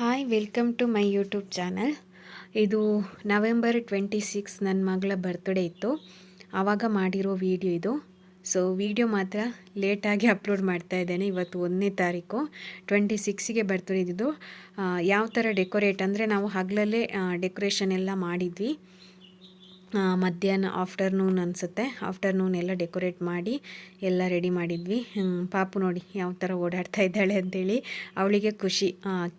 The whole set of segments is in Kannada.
Hi welcome to my YouTube channel. ಇದು ನವೆಂಬರ್ 26 ನನ್ನ ಮಗಳ ಬರ್ತ್ಡೇ ಇತ್ತು, ಆವಾಗ ಮಾಡಿರೋ ವಿಡಿಯೋ ಇದು. ಸೊ ವಿಡಿಯೋ ಮಾತ್ರ ಲೇಟಾಗಿ ಅಪ್ಲೋಡ್ ಮಾಡ್ತಾ ಇದ್ದೇನೆ. ಇವತ್ತು 1ನೇ ತಾರೀಕು 26ಗೆ ಬರ್ತ್ಡೇ ಇದ್ದಿದ್ದು. ಯಾವ ಥರ ಡೆಕೋರೇಟ್ ಅಂದರೆ ನಾವು ಹಗಲಲ್ಲೇ ಡೆಕೋರೇಷನ್ ಎಲ್ಲ ಮಾಡಿದ್ವಿ. ಮಧ್ಯಾಹ್ನ ಆಫ್ಟರ್ನೂನ್ ಅನಿಸುತ್ತೆ, ಆಫ್ಟರ್ನೂನ್ ಎಲ್ಲ ಡೆಕೋರೇಟ್ ಮಾಡಿ ಎಲ್ಲ ರೆಡಿ ಮಾಡಿದ್ವಿ. ಪಾಪು ನೋಡಿ ಯಾವ ಥರ ಓಡಾಡ್ತಾ ಇದ್ದಾಳೆ ಅಂತೇಳಿ ಅವಳಿಗೆ ಖುಷಿ.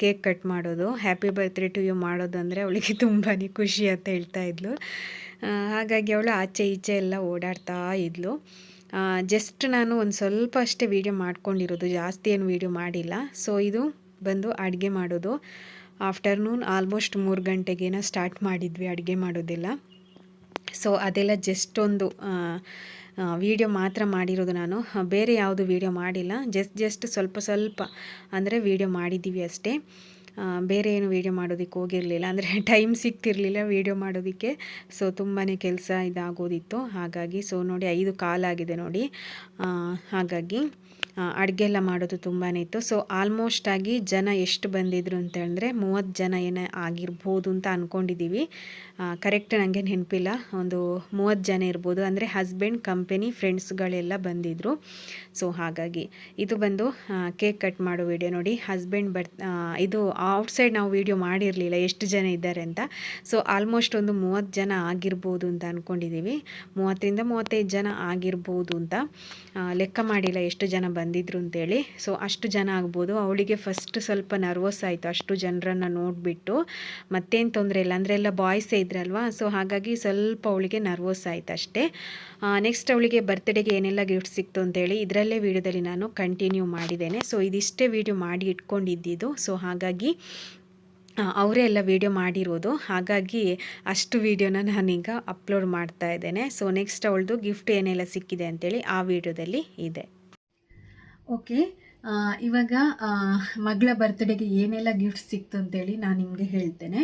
ಕೇಕ್ ಕಟ್ ಮಾಡೋದು, ಹ್ಯಾಪಿ ಬರ್ತ್ಡೇ ಟು ಯು ಮಾಡೋದು ಅಂದರೆ ಅವಳಿಗೆ ತುಂಬಾ ಖುಷಿ ಅಂತ ಹೇಳ್ತಾ ಇದ್ಲು. ಹಾಗಾಗಿ ಅವಳು ಆಚೆ ಈಚೆ ಎಲ್ಲ ಓಡಾಡ್ತಾ ಇದ್ಲು. ಜಸ್ಟ್ ನಾನು ಒಂದು ಸ್ವಲ್ಪ ಅಷ್ಟೇ ವೀಡಿಯೋ ಮಾಡ್ಕೊಂಡಿರೋದು, ಜಾಸ್ತಿ ಏನು ವೀಡಿಯೋ ಮಾಡಿಲ್ಲ. ಸೊ ಇದು ಬಂದು ಅಡುಗೆ ಮಾಡೋದು. ಆಫ್ಟರ್ನೂನ್ ಆಲ್ಮೋಸ್ಟ್ 3 ಗಂಟೆಗೇನೋ ಸ್ಟಾರ್ಟ್ ಮಾಡಿದ್ವಿ ಅಡುಗೆ ಮಾಡೋದೆಲ್ಲ. ಸೊ ಅದೆಲ್ಲ ಜಸ್ಟ್ ಒಂದು ವಿಡಿಯೋ ಮಾತ್ರ ಮಾಡಿರೋದು ನಾನು, ಬೇರೆ ಯಾವುದು ವಿಡಿಯೋ ಮಾಡಿಲ್ಲ. ಜಸ್ಟ್ ಸ್ವಲ್ಪ ಅಂದರೆ ವಿಡಿಯೋ ಮಾಡಿದ್ದೀವಿ ಅಷ್ಟೇ. ಬೇರೆ ಏನು ವೀಡಿಯೋ ಮಾಡೋದಕ್ಕೆ ಹೋಗಿರಲಿಲ್ಲ, ಅಂದರೆ ಟೈಮ್ ಸಿಗ್ತಿರಲಿಲ್ಲ ವೀಡಿಯೋ ಮಾಡೋದಕ್ಕೆ. ಸೊ ತುಂಬಾ ಕೆಲಸ ಇದಾಗೋದಿತ್ತು. ಹಾಗಾಗಿ ಸೊ ನೋಡಿ 5 ಕಾಲಾಗಿದೆ ನೋಡಿ. ಹಾಗಾಗಿ ಅಡುಗೆ ಎಲ್ಲ ಮಾಡೋದು ತುಂಬಾ ಇತ್ತು. ಸೊ ಆಲ್ಮೋಸ್ಟ್ ಆಗಿ ಜನ ಎಷ್ಟು ಬಂದಿದ್ರು ಅಂತ ಹೇಳಿದ್ರೆ 30 ಜನ ಏನೇ ಆಗಿರ್ಬೋದು ಅಂತ ಅಂದ್ಕೊಂಡಿದ್ದೀವಿ. ಕರೆಕ್ಟ್ ನನಗೆ ನೆನಪಿಲ್ಲ, ಒಂದು 30 ಜನ ಇರ್ಬೋದು. ಅಂದರೆ ಹಸ್ಬೆಂಡ್ ಕಂಪನಿ ಫ್ರೆಂಡ್ಸ್ಗಳೆಲ್ಲ ಬಂದಿದ್ದರು. ಸೊ ಹಾಗಾಗಿ ಇದು ಬಂದು ಕೇಕ್ ಕಟ್ ಮಾಡೋ ವಿಡಿಯೋ ನೋಡಿ. ಹಸ್ಬೆಂಡ್ ಇದು ಔಟ್ಸೈಡ್ ನಾವು ವಿಡಿಯೋ ಮಾಡಿರಲಿಲ್ಲ ಎಷ್ಟು ಜನ ಇದ್ದಾರೆ ಅಂತ. ಸೊ ಆಲ್ಮೋಸ್ಟ್ ಒಂದು 30 ಜನ ಆಗಿರ್ಬೋದು ಅಂತ ಅಂದ್ಕೊಂಡಿದ್ದೀವಿ. 30ರಿಂದ 35 ಜನ ಆಗಿರ್ಬೋದು ಅಂತ, ಲೆಕ್ಕ ಮಾಡಿಲ್ಲ ಎಷ್ಟು ಜನ ಬಂದಿದ್ರು ಅಂತೇಳಿ. ಸೊ ಅಷ್ಟು ಜನ ಆಗ್ಬೋದು. ಅವಳಿಗೆ ಫಸ್ಟ್ ಸ್ವಲ್ಪ ನರ್ವಸ್ ಆಯಿತು ಅಷ್ಟು ಜನರನ್ನು ನೋಡಿಬಿಟ್ಟು. ಮತ್ತೇನು ತೊಂದರೆ ಇಲ್ಲ, ಅಂದರೆ ಎಲ್ಲ ಬಾಯ್ಸೇ ಇದ್ರಲ್ವಾ. ಸೊ ಹಾಗಾಗಿ ಸ್ವಲ್ಪ ಅವಳಿಗೆ ನರ್ವಸ್ ಆಯಿತು ಅಷ್ಟೇ. ನೆಕ್ಸ್ಟ್ ಅವಳಿಗೆ ಬರ್ತ್ಡೇಗೆ ಏನೆಲ್ಲ ಗಿಫ್ಟ್ ಸಿಕ್ತು ಅಂತೇಳಿ ಇದರಲ್ಲೇ ವಿಡಿಯೋದಲ್ಲಿ ನಾನು ಕಂಟಿನ್ಯೂ ಮಾಡಿದ್ದೇನೆ. ಸೊ ಇದಿಷ್ಟೇ ವಿಡಿಯೋ ಮಾಡಿ ಇಟ್ಕೊಂಡಿದ್ದಿದ್ದು. ಸೊ ಹಾಗಾಗಿ ಅವರೇ ಎಲ್ಲ ವಿಡಿಯೋ ಮಾಡಿರೋದು, ಹಾಗಾಗಿ ಅಷ್ಟು ವಿಡಿಯೋನ ನಾನೀಗ ಅಪ್ಲೋಡ್ ಮಾಡ್ತಾ ಇದ್ದೇನೆ. ಸೊ ನೆಕ್ಸ್ಟ್ ಅವಳದು ಗಿಫ್ಟ್ ಏನೆಲ್ಲ ಸಿಕ್ಕಿದೆ ಅಂತೇಳಿ ಆ ವಿಡಿಯೋದಲ್ಲಿ ಇದೆ. ಓಕೆ, ಇವಾಗ ಮಗಳ ಬರ್ತ್ಡೇಗೆ ಏನೆಲ್ಲ ಗಿಫ್ಟ್ ಸಿಕ್ತು ಅಂತೇಳಿ ನಾನು ನಿಮಗೆ ಹೇಳ್ತೇನೆ.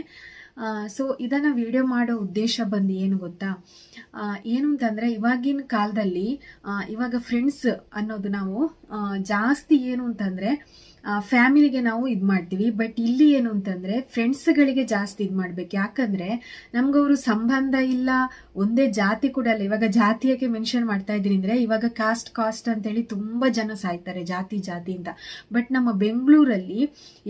ಸೊ ಇದನ್ನು ವಿಡಿಯೋ ಮಾಡೋ ಉದ್ದೇಶ ಬಂದು ಏನು ಗೊತ್ತಾ, ಏನು ಅಂತಂದರೆ ಇವಾಗಿನ ಕಾಲದಲ್ಲಿ ಇವಾಗ ಫ್ರೆಂಡ್ಸ್ ಅನ್ನೋದು ನಾವು ಜಾಸ್ತಿ ಏನು ಅಂತಂದರೆ ಫ್ಯಾಮಿಲಿಗೆ ನಾವು ಇದು ಮಾಡ್ತೀವಿ. ಬಟ್ ಇಲ್ಲಿ ಏನು ಅಂತಂದರೆ ಫ್ರೆಂಡ್ಸ್ಗಳಿಗೆ ಜಾಸ್ತಿ ಇದು ಮಾಡಬೇಕು. ಯಾಕಂದರೆ ನಮ್ಗವರು ಸಂಬಂಧ ಇಲ್ಲ, ಒಂದೇ ಜಾತಿ ಕೂಡ ಅಲ್ಲ. ಇವಾಗ ಜಾತಿಯಕ್ಕೆ ಮೆನ್ಷನ್ ಮಾಡ್ತಾ ಇದ್ದೀನಿ ಅಂದರೆ ಇವಾಗ ಕಾಸ್ಟ್ ಅಂತೇಳಿ ತುಂಬ ಜನ ಸಾಯ್ತಾರೆ ಜಾತಿ ಅಂತ. ಬಟ್ ನಮ್ಮ ಬೆಂಗಳೂರಲ್ಲಿ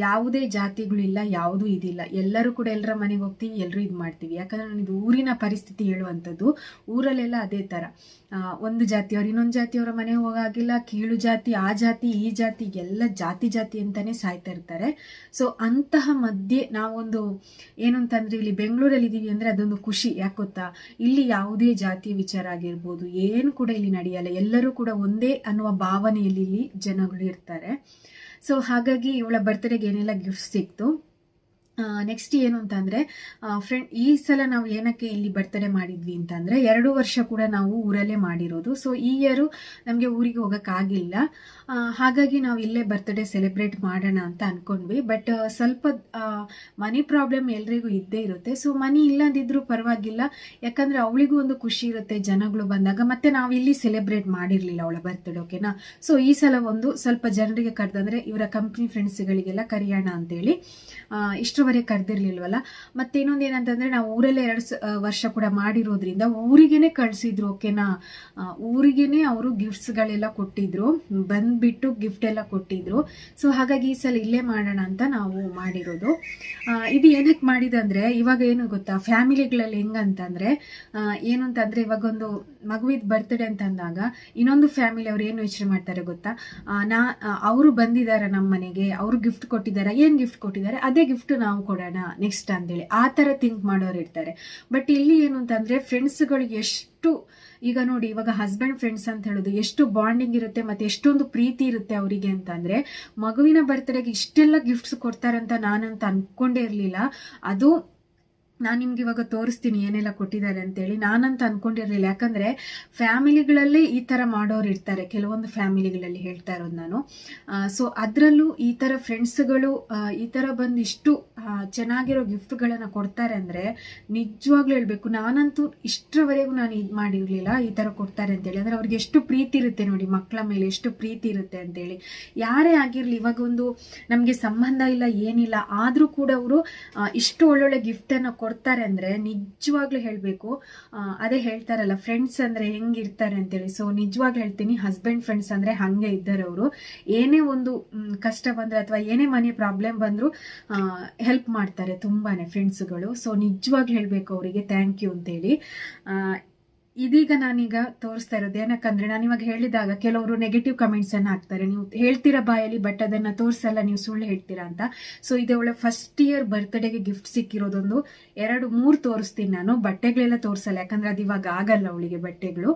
ಯಾವುದೇ ಜಾತಿಗಳಿಲ್ಲ, ಯಾವುದೂ ಇದಿಲ್ಲ. ಎಲ್ಲರೂ ಕೂಡ ಎಲ್ಲರ ಮನೆಗೆ ಹೋಗ್ತೀವಿ, ಎಲ್ಲರೂ ಇದು ಮಾಡ್ತೀವಿ. ಯಾಕಂದರೆ ನಾನು ಇದು ಊರಿನ ಪರಿಸ್ಥಿತಿ ಹೇಳುವಂಥದ್ದು. ಊರಲ್ಲೆಲ್ಲ ಅದೇ ಥರ, ಒಂದು ಜಾತಿಯವರು ಇನ್ನೊಂದು ಜಾತಿಯವರ ಮನೆಗೆ ಹೋಗಾಗಿಲ್ಲ, ಕೀಳು ಜಾತಿ ಆ ಜಾತಿ ಈ ಜಾತಿ ಎಲ್ಲ ಜಾತಿ ಅಂತಾನೆ ಸಾಯ್ತಾ ಇರ್ತಾರೆ. ಸೊ ಅಂತಹ ಮಧ್ಯೆ ನಾವೊಂದು ಏನು ಅಂತಂದ್ರೆ ಇಲ್ಲಿ ಬೆಂಗಳೂರಲ್ಲಿ ಇದೀವಿ ಅಂದ್ರೆ ಅದೊಂದು ಖುಷಿ. ಯಾಕೆ ಗೊತ್ತಾ, ಇಲ್ಲಿ ಯಾವುದೇ ಜಾತಿಯ ವಿಚಾರ ಆಗಿರ್ಬೋದು ಏನು ಕೂಡ ಇಲ್ಲಿ ನಡೆಯಲ್ಲ, ಎಲ್ಲರೂ ಕೂಡ ಒಂದೇ ಅನ್ನುವ ಭಾವನೆಯಲ್ಲಿ ಇಲ್ಲಿ ಜನಗಳು ಇರ್ತಾರೆ. ಸೊ ಹಾಗಾಗಿ ಇವಳ ಬರ್ತ್ಡೇಗೆ ಏನೆಲ್ಲ ಗಿಫ್ಟ್ ಸಿಕ್ತು. ನೆಕ್ಸ್ಟ್ ಏನು ಅಂತಂದರೆ ಫ್ರೆಂಡ್, ಈ ಸಲ ನಾವು ಏನಕ್ಕೆ ಇಲ್ಲಿ ಬರ್ತ್ಡೇ ಮಾಡಿದ್ವಿ ಅಂತಂದರೆ 2 ವರ್ಷ ಕೂಡ ನಾವು ಊರಲ್ಲೇ ಮಾಡಿರೋದು. ಸೊ ಈ ಇಯರು ನಮಗೆ ಊರಿಗೆ ಹೋಗೋಕ್ಕಾಗಿಲ್ಲ, ಹಾಗಾಗಿ ನಾವು ಇಲ್ಲೇ ಬರ್ತ್ಡೇ ಸೆಲೆಬ್ರೇಟ್ ಮಾಡೋಣ ಅಂತ ಅಂದ್ಕೊಂಡ್ವಿ. ಬಟ್ ಸ್ವಲ್ಪ ಮನಿ ಪ್ರಾಬ್ಲಮ್ ಎಲ್ರಿಗೂ ಇದ್ದೇ ಇರುತ್ತೆ. ಸೊ ಮನಿ ಇಲ್ಲದಿದ್ರೂ ಪರವಾಗಿಲ್ಲ, ಯಾಕಂದರೆ ಅವಳಿಗೂ ಒಂದು ಖುಷಿ ಇರುತ್ತೆ ಜನಗಳು ಬಂದಾಗ. ಮತ್ತು ನಾವು ಇಲ್ಲಿ ಸೆಲೆಬ್ರೇಟ್ ಮಾಡಿರಲಿಲ್ಲ ಅವಳ ಬರ್ತ್ಡೇ, ಓಕೆನಾ. ಸೊ ಈ ಸಲ ಒಂದು ಸ್ವಲ್ಪ ಜನರಿಗೆ ಕರೆದಂದರೆ ಇವರ ಕಂಪ್ನಿ ಫ್ರೆಂಡ್ಸ್ಗಳಿಗೆಲ್ಲ ಕರೆಯೋಣ ಅಂತೇಳಿ. ಇಷ್ಟರವರೆಗೆ ಕರೆದಿರ್ಲಿಲ್ವಲ್ಲ. ಮತ್ತೆ ಇನ್ನೊಂದು ಏನಂತಂದ್ರೆ ನಾವು ಊರಲ್ಲೇ 2 ವರ್ಷ ಕೂಡ ಮಾಡಿರೋದ್ರಿಂದ ಊರಿಗೇನೆ ಕಳಿಸಿದ್ರು, ಓಕೆನಾ. ಊರಿಗೇನೆ ಅವರು ಗಿಫ್ಟ್ಸ್ಗಳೆಲ್ಲ ಕೊಟ್ಟಿದ್ರು, ಬಂದ್ಬಿಟ್ಟು ಗಿಫ್ಟ್ ಎಲ್ಲ ಕೊಟ್ಟಿದ್ರು. ಸೊ ಹಾಗಾಗಿ ಈ ಸಲ ಇಲ್ಲೇ ಮಾಡೋಣ ಅಂತ ನಾವು ಮಾಡಿರೋದು. ಇದು ಏನಕ್ಕೆ ಮಾಡಿದಂದ್ರೆ ಇವಾಗ ಏನು ಗೊತ್ತಾ, ಫ್ಯಾಮಿಲಿಗಳಲ್ಲಿ ಹೆಂಗಂತಂದ್ರೆ ಏನು ಅಂತಂದ್ರೆ ಇವಾಗ ಒಂದು ಮಗುವಿದ ಬರ್ತ್ಡೇ ಅಂತ ಅಂದಾಗ ಇನ್ನೊಂದು ಫ್ಯಾಮಿಲಿ ಅವ್ರು ಏನು ಯೋಚನೆ ಮಾಡ್ತಾರೆ ಗೊತ್ತಾ, ಅವರು ಬಂದಿದ್ದಾರೆ ನಮ್ಮ ಮನೆಗೆ, ಅವರು ಗಿಫ್ಟ್ ಕೊಟ್ಟಿದ್ದಾರೆ, ಏನು ಗಿಫ್ಟ್ ಕೊಟ್ಟಿದ್ದಾರೆ ಅದೇ ಗಿಫ್ಟ್ ನಾವು ಕೊಡೋಣ ನೆಕ್ಸ್ಟ್ ಅಂತೇಳಿ ಆ ಥರ ಥಿಂಕ್ ಮಾಡೋರು ಇರ್ತಾರೆ. ಬಟ್ ಇಲ್ಲಿ ಏನು ಅಂತಂದ್ರೆ ಫ್ರೆಂಡ್ಸ್ಗಳಿಗೆ ಎಷ್ಟು, ಈಗ ನೋಡಿ ಇವಾಗ ಹಸ್ಬೆಂಡ್ ಫ್ರೆಂಡ್ಸ್ ಅಂತ ಹೇಳೋದು ಎಷ್ಟು ಬಾಂಡಿಂಗ್ ಇರುತ್ತೆ ಮತ್ತೆ ಎಷ್ಟೊಂದು ಪ್ರೀತಿ ಇರುತ್ತೆ ಅವರಿಗೆ ಅಂತಂದ್ರೆ ಮಗುವಿನ ಬರ್ತ್ಡೇಗೆ ಇಷ್ಟೆಲ್ಲ ಗಿಫ್ಟ್ಸ್ ಕೊಡ್ತಾರಂತ ನಾನಂತ ಅನ್ಕೊಂಡೇ ಇರಲಿಲ್ಲ. ಅದು ನಾನು ನಿಮ್ಗೆ ಇವಾಗ ತೋರಿಸ್ತೀನಿ ಏನೆಲ್ಲ ಕೊಟ್ಟಿದ್ದಾರೆ ಅಂತೇಳಿ. ನಾನಂತ ಅನ್ಕೊಂಡಿರಲಿಲ್ಲ, ಯಾಕಂದರೆ ಫ್ಯಾಮಿಲಿಗಳಲ್ಲಿ ಈ ಥರ ಮಾಡೋರು ಇರ್ತಾರೆ, ಕೆಲವೊಂದು ಫ್ಯಾಮಿಲಿಗಳಲ್ಲಿ ಹೇಳ್ತಾ ಇರೋದು ನಾನು. ಸೊ ಅದರಲ್ಲೂ ಈ ಥರ ಫ್ರೆಂಡ್ಸ್ಗಳು ಈ ಥರ ಬಂದು ಇಷ್ಟು ಚೆನ್ನಾಗಿರೋ ಗಿಫ್ಟ್ಗಳನ್ನು ಕೊಡ್ತಾರೆ ಅಂದರೆ ನಿಜವಾಗ್ಲೂ ಹೇಳಬೇಕು, ನಾನಂತೂ ಇಷ್ಟರವರೆಗೂ ನಾನು ಇದು ಮಾಡಿರಲಿಲ್ಲ ಈ ಥರ ಕೊಡ್ತಾರೆ ಅಂತೇಳಿ. ಅಂದರೆ ಅವ್ರಿಗೆ ಎಷ್ಟು ಪ್ರೀತಿ ಇರುತ್ತೆ ನೋಡಿ, ಮಕ್ಕಳ ಮೇಲೆ ಎಷ್ಟು ಪ್ರೀತಿ ಇರುತ್ತೆ ಅಂತೇಳಿ. ಯಾರೇ ಆಗಿರಲಿ, ಇವಾಗ ಒಂದು ನಮಗೆ ಸಂಬಂಧ ಇಲ್ಲ ಏನಿಲ್ಲ ಆದರೂ ಕೂಡ ಅವರು ಇಷ್ಟು ಒಳ್ಳೊಳ್ಳೆ ಗಿಫ್ಟನ್ನು ಕೊಡ್ತಾರೆ ಅಂದರೆ ನಿಜವಾಗ್ಲೂ ಹೇಳಬೇಕು. ಅದೇ ಹೇಳ್ತಾರಲ್ಲ, ಫ್ರೆಂಡ್ಸ್ ಅಂದರೆ ಹೆಂಗಿರ್ತಾರೆ ಅಂತೇಳಿ. ಸೊ ನಿಜವಾಗ್ಲೂ ಹೇಳ್ತೀನಿ, ಹಸ್ಬೆಂಡ್ ಫ್ರೆಂಡ್ಸ್ ಅಂದರೆ ಹಾಗೆ ಇದ್ದಾರೆ ಅವರು. ಏನೇ ಒಂದು ಕಷ್ಟ ಬಂದರೆ ಅಥವಾ ಏನೇ ಮನೆ ಪ್ರಾಬ್ಲಮ್ ಬಂದರೂ ಹೆಲ್ಪ್ ಮಾಡ್ತಾರೆ ತುಂಬಾ ಫ್ರೆಂಡ್ಸ್ಗಳು. ಸೊ ನಿಜವಾಗ್ಲೂ ಹೇಳಬೇಕು ಅವರಿಗೆ ಥ್ಯಾಂಕ್ ಯು ಅಂತೇಳಿ. ಇದೀಗ ನಾನೀಗ ತೋರಿಸ್ತಾ ಇರೋದು ಏನಕ್ಕಂದ್ರೆ, ನಾನು ಇವಾಗ ಹೇಳಿದಾಗ ಕೆಲವರು ನೆಗೆಟಿವ್ ಕಮೆಂಟ್ಸ್ ಅನ್ನು ಹಾಕ್ತಾರೆ, ನೀವು ಹೇಳ್ತೀರಾ ಬಾಯಲ್ಲಿ ಬಟ್ ಅದನ್ನ ತೋರಿಸಲ್ಲ, ನೀವು ಸುಳ್ಳು ಹೇಳ್ತೀರಾ ಅಂತ. ಸೊ ಇದು ಅವಳ ಫಸ್ಟ್ ಇಯರ್ ಬರ್ತ್ಡೇಗೆ ಗಿಫ್ಟ್ ಸಿಕ್ಕಿರೋದೊಂದು 2-3 ತೋರಿಸ್ತೀನಿ ನಾನು. ಬಟ್ಟೆಗಳೆಲ್ಲ ತೋರಿಸಲ್ಲ, ಯಾಕಂದ್ರೆ ಅದು ಇವಾಗ ಆಗಲ್ಲ ಅವಳಿಗೆ ಬಟ್ಟೆಗಳು,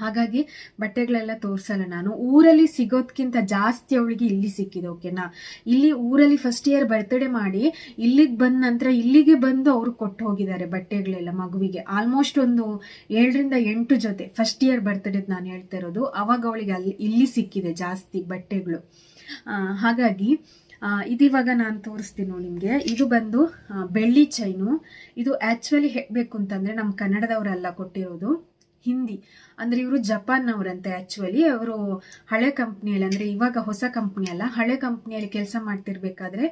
ಹಾಗಾಗಿ ಬಟ್ಟೆಗಳೆಲ್ಲ ತೋರಿಸಲ್ಲ ನಾನು. ಊರಲ್ಲಿ ಸಿಗೋದ್ಕಿಂತ ಜಾಸ್ತಿ ಅವಳಿಗೆ ಇಲ್ಲಿ ಸಿಕ್ಕಿದೆ, ಓಕೆನಾ. ಇಲ್ಲಿ ಊರಲ್ಲಿ ಫಸ್ಟ್ ಇಯರ್ ಬರ್ತ್ಡೇ ಮಾಡಿ ಇಲ್ಲಿಗೆ ಬಂದ ನಂತರ ಇಲ್ಲಿಗೆ ಬಂದು ಅವರು ಕೊಟ್ಟು ಹೋಗಿದ್ದಾರೆ ಬಟ್ಟೆಗಳೆಲ್ಲ ಮಗುವಿಗೆ. ಆಲ್ಮೋಸ್ಟ್ ಒಂದು 7-8 ಜೊತೆ ಫಸ್ಟ್ ಇಯರ್ ಬರ್ತ್ಡೇ ನಾನು ಹೇಳ್ತಾ ಇರೋದು. ಅವಾಗ ಅವಳಿಗೆ ಇಲ್ಲಿ ಸಿಕ್ಕಿದೆ ಜಾಸ್ತಿ ಬಟ್ಟೆಗಳು. ಹಾಗಾಗಿ ಇದಿವಾಗ ನಾನು ತೋರಿಸ್ತೀನಿ ನಿಮಗೆ. ಇದು ಬಂದು ಬೆಳ್ಳಿ ಚೈನು. ಇದು ಆ್ಯಕ್ಚುಲಿ ಹೇಳಬೇಕು ಅಂತಂದರೆ ನಮ್ಮ ಕನ್ನಡದವರೆಲ್ಲ ಕೊಟ್ಟಿರೋದು, ಹಿಂದಿ ಅಂದರೆ ಇವರು ಜಪಾನ್ನವರಂತೆ. ಆ್ಯಕ್ಚುಲಿ ಅವರು ಹಳೆ ಕಂಪ್ನಿಯಲ್ಲಿ, ಅಂದರೆ ಇವಾಗ ಹೊಸ ಕಂಪ್ನಿ ಅಲ್ಲ, ಹಳೆ ಕಂಪ್ನಿಯಲ್ಲಿ ಕೆಲಸ ಮಾಡ್ತಿರ್ಬೇಕಾದ್ರೆ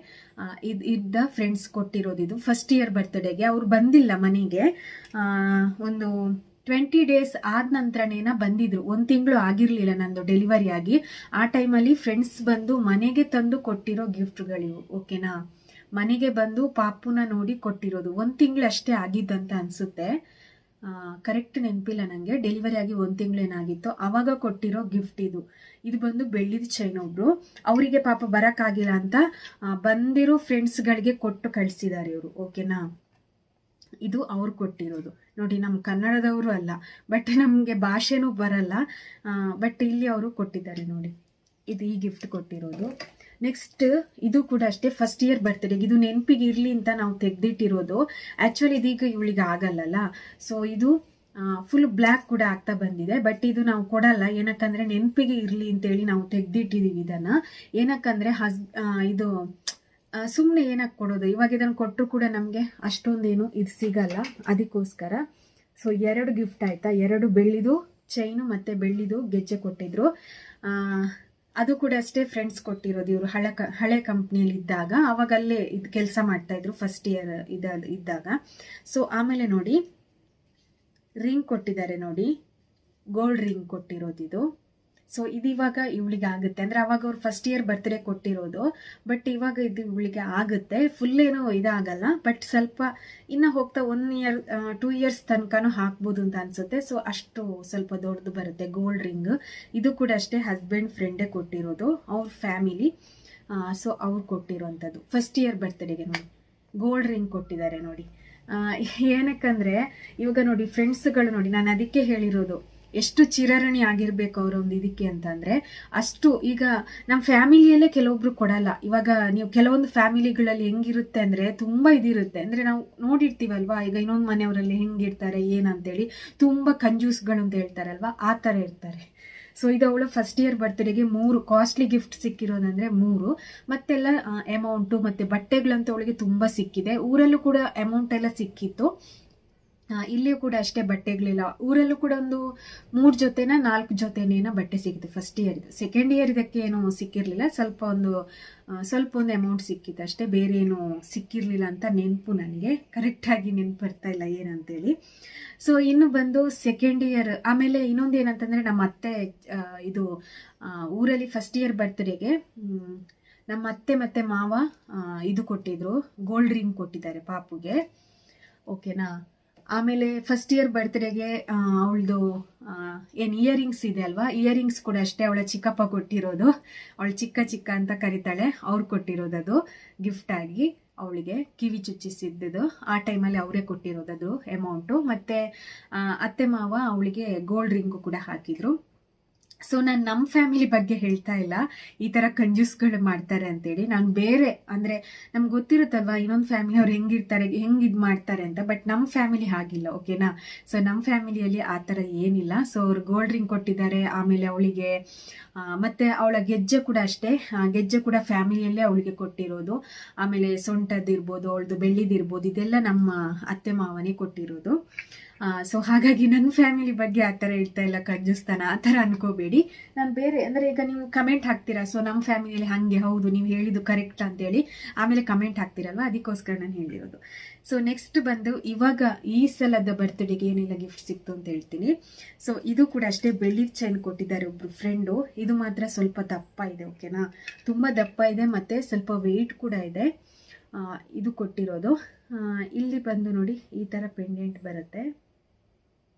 ಇದ್ದ ಫ್ರೆಂಡ್ಸ್ ಕೊಟ್ಟಿರೋದು. ಇದು ಫಸ್ಟ್ ಇಯರ್ ಬರ್ತ್ಡೇಗೆ ಅವ್ರು ಬಂದಿಲ್ಲ ಮನೆಗೆ, ಒಂದು 20 ಡೇಸ್ ಆದ ನಂತರನೇನ ಬಂದಿದ್ರು. 1 ತಿಂಗಳು ಆಗಿರಲಿಲ್ಲ ನಂದು ಡೆಲಿವರಿ ಆಗಿ. ಆ ಟೈಮಲ್ಲಿ ಫ್ರೆಂಡ್ಸ್ ಬಂದು ಮನೆಗೆ ತಂದು ಕೊಟ್ಟಿರೋ ಗಿಫ್ಟ್ಗಳಿವು, ಓಕೆನಾ. ಮನೆಗೆ ಬಂದು ಪಾಪುನ ನೋಡಿ ಕೊಟ್ಟಿರೋದು. 1 ತಿಂಗಳು ಅಷ್ಟೇ ಆಗಿದ್ದಂತ ಅನಿಸುತ್ತೆ, ಕರೆಕ್ಟ್ ನೆನಪಿಲ್ಲ ನನಗೆ. ಡೆಲಿವರಿ ಆಗಿ 1 ತಿಂಗಳೇನಾಗಿತ್ತು, ಆವಾಗ ಕೊಟ್ಟಿರೋ ಗಿಫ್ಟ್ ಇದು. ಇದು ಬಂದು ಬೆಳ್ಳಿದ ಚೈನ್. ಒಬ್ರು ಅವರಿಗೆ ಪಾಪ ಬರೋಕ್ಕಾಗಿಲ್ಲ ಅಂತ ಬಂದಿರೋ ಫ್ರೆಂಡ್ಸ್ಗಳಿಗೆ ಕೊಟ್ಟು ಕಳಿಸಿದ್ದಾರೆ ಇವರು, ಓಕೆನಾ. ಇದು ಅವ್ರು ಕೊಟ್ಟಿರೋದು ನೋಡಿ, ನಮ್ಮ ಕನ್ನಡದವರು ಅಲ್ಲ, ಬಟ್ ನಮಗೆ ಭಾಷೆನೂ ಬರಲ್ಲ, ಬಟ್ ಇಲ್ಲಿ ಅವರು ಕೊಟ್ಟಿದ್ದಾರೆ ನೋಡಿ. ಇದು ಈ ಗಿಫ್ಟ್ ಕೊಟ್ಟಿರೋದು. ನೆಕ್ಸ್ಟ್ ಇದು ಕೂಡ ಅಷ್ಟೇ ಫಸ್ಟ್ ಇಯರ್ ಬರ್ತ್ಡೇಗೆ, ಇದು ನೆನಪಿಗೆ ಇರಲಿ ಅಂತ ನಾವು ತೆಗೆದಿಟ್ಟಿರೋದು. ಆ್ಯಕ್ಚುಲಿ ಇದೀಗ ಇವಳಿಗೆ ಆಗಲ್ಲಲ್ಲ, ಸೊ ಇದು ಫುಲ್ ಬ್ಲ್ಯಾಕ್ ಕೂಡ ಆಗ್ತಾ ಬಂದಿದೆ. ಬಟ್ ಇದು ನಾವು ಕೊಡಲ್ಲ, ಏನಕ್ಕಂದರೆ ನೆನಪಿಗೆ ಇರಲಿ ಅಂತೇಳಿ ನಾವು ತೆಗೆದಿಟ್ಟಿದ್ದೀವಿ ಇದನ್ನು. ಏನಕ್ಕಂದರೆ ಇದು ಸುಮ್ಮನೆ ಏನಕ್ಕೆ ಕೊಡೋದು, ಇವಾಗ ಇದನ್ನು ಕೊಟ್ಟರು ಕೂಡ ನಮಗೆ ಅಷ್ಟೊಂದೇನು ಇದು ಸಿಗಲ್ಲ, ಅದಕ್ಕೋಸ್ಕರ. ಸೊ 2 ಗಿಫ್ಟ್ ಆಯಿತಾ, 2 ಬೆಳ್ಳಿದು ಚೈನು ಮತ್ತು ಬೆಳ್ಳಿದು ಗೆಜ್ಜೆ ಕೊಟ್ಟಿದ್ರು. ಅದು ಕೂಡ ಅಷ್ಟೇ ಫ್ರೆಂಡ್ಸ್ ಕೊಟ್ಟಿರೋದು. ಇವರು ಹಳೆ ಕಂಪ್ನಿಯಲ್ಲಿ ಇದ್ದಾಗ, ಅವಾಗಲ್ಲೇ ಇದು ಕೆಲಸ ಮಾಡ್ತಾಯಿದ್ರು ಫಸ್ಟ್ ಇಯರ್ ಇದ್ದಾಗ. ಸೊ ಆಮೇಲೆ ನೋಡಿ ರಿಂಗ್ ಕೊಟ್ಟಿದ್ದಾರೆ ನೋಡಿ, ಗೋಲ್ಡ್ ರಿಂಗ್ ಕೊಟ್ಟಿರೋದು ಇದು. ಸೊ ಇದಿವಾಗ ಇವಳಿಗೆ ಆಗುತ್ತೆ, ಅಂದರೆ ಅವಾಗ ಅವ್ರು ಫಸ್ಟ್ ಇಯರ್ ಬರ್ತ್ಡೇ ಕೊಟ್ಟಿರೋದು, ಬಟ್ ಇವಾಗ ಇದು ಇವಳಿಗೆ ಆಗುತ್ತೆ. ಫುಲ್ ಏನೋ ಇದಾಗಲ್ಲ, ಬಟ್ ಸ್ವಲ್ಪ ಇನ್ನು ಹೋಗ್ತಾ 1 ಇಯರ್ 2 ಇಯರ್ಸ್ ತನಕನೂ ಹಾಕ್ಬೋದು ಅಂತ ಅನಿಸುತ್ತೆ. ಸೊ ಅಷ್ಟು ಸ್ವಲ್ಪ ದೊಡ್ಡದು ಬರುತ್ತೆ ಗೋಲ್ಡ್ ರಿಂಗ್. ಇದು ಕೂಡ ಅಷ್ಟೇ ಹಸ್ಬೆಂಡ್ ಫ್ರೆಂಡೇ ಕೊಟ್ಟಿರೋದು, ಅವ್ರ ಫ್ಯಾಮಿಲಿ. ಸೊ ಅವ್ರು ಕೊಟ್ಟಿರೋಂಥದ್ದು ಫಸ್ಟ್ ಇಯರ್ ಬರ್ತ್ಡೇಗೆ ನೋಡಿ ಗೋಲ್ಡ್ ರಿಂಗ್ ಕೊಟ್ಟಿದ್ದಾರೆ ನೋಡಿ. ಏನಕ್ಕಂದರೆ ಇವಾಗ ನೋಡಿ ಫ್ರೆಂಡ್ಸ್ಗಳು ನೋಡಿ, ನಾನು ಅದಕ್ಕೆ ಹೇಳಿರೋದು ಎಷ್ಟು ಚಿರಋಣಿ ಆಗಿರ್ಬೇಕು ಅವರೊಂದು ಇದಕ್ಕೆ ಅಂತಂದರೆ. ಅಷ್ಟು ಈಗ ನಮ್ಮ ಫ್ಯಾಮಿಲಿಯಲ್ಲೇ ಕೆಲವೊಬ್ರು ಕೊಡಲ್ಲ. ಇವಾಗ ನೀವು ಕೆಲವೊಂದು ಫ್ಯಾಮಿಲಿಗಳಲ್ಲಿ ಹೆಂಗಿರುತ್ತೆ ಅಂದರೆ ತುಂಬ ಇದಿರುತ್ತೆ, ಅಂದರೆ ನಾವು ನೋಡಿರ್ತೀವಲ್ವಾ, ಈಗ ಇನ್ನೊಂದು ಮನೆಯವರಲ್ಲಿ ಹೆಂಗಿರ್ತಾರೆ ಏನಂತೇಳಿ, ತುಂಬ ಕಂಜೂಸ್ಗಳು ಅಂತ ಹೇಳ್ತಾರಲ್ವ, ಆ ಥರ ಇರ್ತಾರೆ. ಸೊ ಇದು ಅವಳು ಫಸ್ಟ್ ಇಯರ್ ಬರ್ತ್ಡೇಗೆ 3 ಕಾಸ್ಟ್ಲಿ ಗಿಫ್ಟ್ ಸಿಕ್ಕಿರೋದಂದರೆ 3, ಮತ್ತೆಲ್ಲ ಅಮೌಂಟು ಮತ್ತು ಬಟ್ಟೆಗಳಂತೂ ಅವಳಿಗೆ ತುಂಬ ಸಿಕ್ಕಿದೆ. ಊರಲ್ಲೂ ಕೂಡ ಅಮೌಂಟ್ ಎಲ್ಲ ಸಿಕ್ಕಿತ್ತು, ಇಲ್ಲಿಯೂ ಕೂಡ ಅಷ್ಟೇ ಬಟ್ಟೆಗಳಿಲ್ಲ. ಊರಲ್ಲೂ ಕೂಡ ಒಂದು 3 ಜೊತೆನ 4 ಜೊತೆನೇನೋ ಬಟ್ಟೆ ಸಿಕ್ಕಿತು ಫಸ್ಟ್ ಇಯರ್. ಸೆಕೆಂಡ್ ಇಯರ್ ಇದಕ್ಕೆ ಏನೂ ಸಿಕ್ಕಿರಲಿಲ್ಲ, ಸ್ವಲ್ಪ ಒಂದು ಅಮೌಂಟ್ ಸಿಕ್ಕಿತ್ತು ಅಷ್ಟೇ, ಬೇರೆ ಏನು ಸಿಕ್ಕಿರಲಿಲ್ಲ ಅಂತ ನೆನಪು. ನನಗೆ ಕರೆಕ್ಟಾಗಿ ನೆನಪು ಬರ್ತಾ ಇಲ್ಲ ಏನಂತೇಳಿ. ಸೊ ಇನ್ನು ಬಂದು ಸೆಕೆಂಡ್ ಇಯರ್ ಆಮೇಲೆ ಇನ್ನೊಂದು ಏನಂತಂದರೆ, ನಮ್ಮ ಅತ್ತೆ ಇದು ಊರಲ್ಲಿ ಫಸ್ಟ್ ಇಯರ್ ಬರ್ತ್ಡೇಗೆ ನಮ್ಮ ಅತ್ತೆ ಮತ್ತು ಮಾವ ಇದು ಕೊಟ್ಟಿದ್ರು, ಗೋಲ್ಡ್ ರಿಂಗ್ ಕೊಟ್ಟಿದ್ದಾರೆ ಪಾಪುಗೆ, ಓಕೆನಾ. ಆಮೇಲೆ ಫಸ್ಟ್ ಇಯರ್ ಬರ್ತ್ಡೇಗೆ ಅವಳದು ಏನು ಇಯರಿಂಗ್ಸ್ ಇದೆ ಅಲ್ವಾ, ಇಯರಿಂಗ್ಸ್ ಕೂಡ ಅಷ್ಟೇ ಅವಳ ಚಿಕ್ಕಪ್ಪ ಕೊಟ್ಟಿರೋದು. ಅವಳು ಚಿಕ್ಕ ಅಂತ ಕರಿತಾಳೆ, ಅವ್ರು ಕೊಟ್ಟಿರೋದದು ಗಿಫ್ಟ್ ಆಗಿ ಅವಳಿಗೆ ಕಿವಿ ಚುಚ್ಚಿಸಿದ್ದು. ಆ ಟೈಮಲ್ಲಿ ಅವರೇ ಕೊಟ್ಟಿರೋದದು ಅಮೌಂಟು. ಮತ್ತು ಅತ್ತೆ ಮಾವ ಅವಳಿಗೆ ಗೋಲ್ಡ್ ರಿಂಗು ಕೂಡ ಹಾಕಿದ್ರು. ಸೊ ನಾನು ನಮ್ಮ ಫ್ಯಾಮಿಲಿ ಬಗ್ಗೆ ಹೇಳ್ತಾ ಇಲ್ಲ, ಈ ಥರ ಕಂಜೂಸ್ಗಳು ಮಾಡ್ತಾರೆ ಅಂತೇಳಿ. ನಾನು ಬೇರೆ ಅಂದರೆ ನಮ್ಗೆ ಗೊತ್ತಿರುತ್ತಲ್ವಾ ಇನ್ನೊಂದು ಫ್ಯಾಮಿಲಿ ಅವ್ರು ಹೆಂಗಿರ್ತಾರೆ, ಹೆಂಗೆ ಇದು ಮಾಡ್ತಾರೆ ಅಂತ. ಬಟ್ ನಮ್ಮ ಫ್ಯಾಮಿಲಿ ಹಾಗಿಲ್ಲ, ಓಕೆನಾ. ಸೊ ನಮ್ಮ ಫ್ಯಾಮಿಲಿಯಲ್ಲಿ ಆ ಥರ ಏನಿಲ್ಲ. ಸೊ ಅವ್ರು ಗೋಲ್ಡ್ ರಿಂಗ್ ಕೊಟ್ಟಿದ್ದಾರೆ, ಆಮೇಲೆ ಅವಳಿಗೆ ಮತ್ತು ಅವಳ ಗೆಜ್ಜೆ ಕೂಡ ಅಷ್ಟೇ, ಗೆಜ್ಜೆ ಕೂಡ ಫ್ಯಾಮಿಲಿಯಲ್ಲೇ ಅವಳಿಗೆ ಕೊಟ್ಟಿರೋದು. ಆಮೇಲೆ ಸೊಂಟದಿರ್ಬೋದು, ಅವಳದು ಬೆಳ್ಳಿದಿರ್ಬೋದು, ಇದೆಲ್ಲ ನಮ್ಮ ಅತ್ತೆ ಮಾವನೇ ಕೊಟ್ಟಿರೋದು. ಸೊ ಹಾಗಾಗಿ ನನ್ನ ಫ್ಯಾಮಿಲಿ ಬಗ್ಗೆ ಆ ಥರ ಹೇಳ್ತಾ ಇಲ್ಲ, ಕಂಜೂಸ್ತಾನ ಆ ಥರ ಅನ್ಕೋಬೇಡಿ. ನಾನು ಬೇರೆ ಅಂದರೆ ಈಗ ನೀವು ಕಮೆಂಟ್ ಹಾಕ್ತೀರಾ, ಸೊ ನಮ್ಮ ಫ್ಯಾಮಿಲಿಯಲ್ಲಿ ಹಾಗೆ, ಹೌದು ನೀವು ಹೇಳಿದ್ದು ಕರೆಕ್ಟ್ ಅಂತೇಳಿ ಆಮೇಲೆ ಕಮೆಂಟ್ ಹಾಕ್ತಿರಲ್ವ, ಅದಕ್ಕೋಸ್ಕರ ನಾನು ಹೇಳಿರೋದು. ಸೊ ನೆಕ್ಸ್ಟ್ ಬಂದು ಇವಾಗ ಈ ಸಲದ ಬರ್ತ್ಡೇಗೆ ಏನೆಲ್ಲ ಗಿಫ್ಟ್ ಸಿಕ್ತು ಅಂತ ಹೇಳ್ತೀನಿ. ಸೊ ಇದು ಕೂಡ ಅಷ್ಟೇ, ಬೆಳ್ಳಿದ ಚೈನ್ ಕೊಟ್ಟಿದ್ದಾರೆ ಒಬ್ರು ಫ್ರೆಂಡು. ಇದು ಮಾತ್ರ ಸ್ವಲ್ಪ ದಪ್ಪ ಇದೆ, ಓಕೆನಾ, ತುಂಬ ದಪ್ಪ ಇದೆ ಮತ್ತು ಸ್ವಲ್ಪ ವೆಯ್ಟ್ ಕೂಡ ಇದೆ. ಇದು ಕೊಟ್ಟಿರೋದು. ಇಲ್ಲಿ ಬಂದು ನೋಡಿ ಈ ಥರ ಪೆಂಡೆಂಟ್ ಬರುತ್ತೆ.